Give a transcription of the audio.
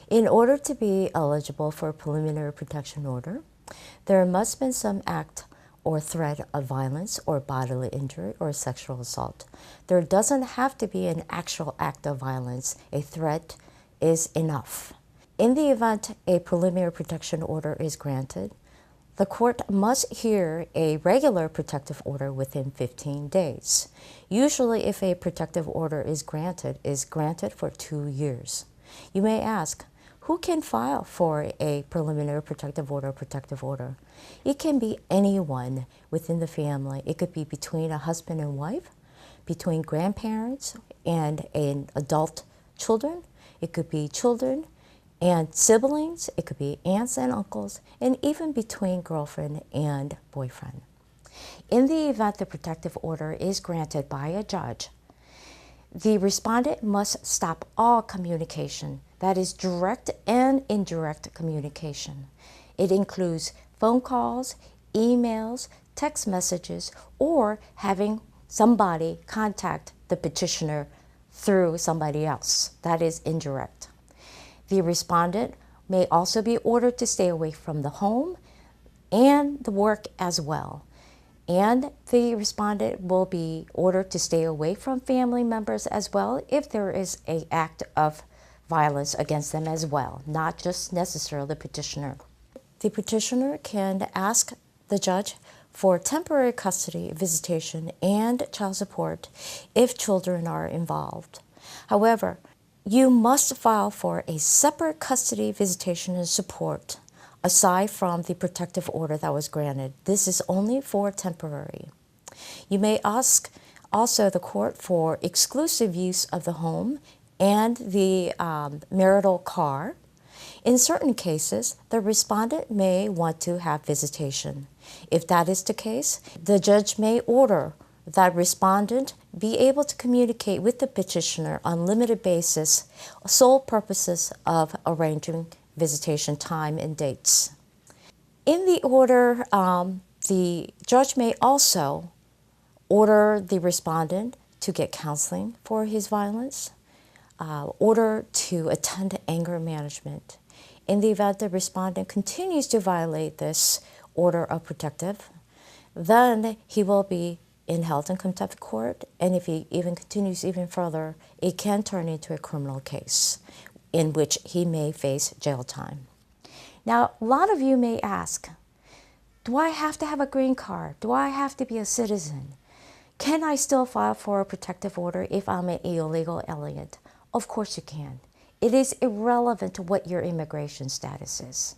In order to be eligible for a preliminary protection order, there must have been some act or threat of violence or bodily injury or sexual assault. There doesn't have to be an actual act of violence. A threat is enough. In the event a preliminary protection order is granted, the court must hear a regular protective order within 15 days. Usually, if a protective order is granted for 2 years. You may ask, who can file for a preliminary protective order? It can be anyone within the family. It could be between a husband and wife, between grandparents and an adult children. It could be children and siblings. It could be aunts and uncles, and even between girlfriend and boyfriend. In the event the protective order is granted by a judge, the respondent must stop all communication, that is direct and indirect communication. It includes phone calls, emails, text messages, or having somebody contact the petitioner through somebody else, that is indirect. The respondent may also be ordered to stay away from the home and the work as well. And the respondent will be ordered to stay away from family members as well if there is an act of violence against them as well, not just necessarily the petitioner. The petitioner can ask the judge for temporary custody, visitation, and child support if children are involved. However, you must file for a separate custody, visitation, and support aside from the protective order that was granted. This is only for temporary. You may ask also the court for exclusive use of the home and the marital car. In certain cases, the respondent may want to have visitation. If that is the case, the judge may order that respondent be able to communicate with the petitioner on limited basis, sole purposes of arranging visitation time and dates. In the order, the judge may also order the respondent to get counseling for his violence, order to attend anger management. In the event the respondent continues to violate this order of protective, then he will be in held in contempt of court, and if he even continues even further, it can turn into a criminal case in which he may face jail time. Now, a lot of you may ask, do I have to have a green card? Do I have to be a citizen? Can I still file for a protective order if I'm an illegal alien? Of course you can. It is irrelevant to what your immigration status is.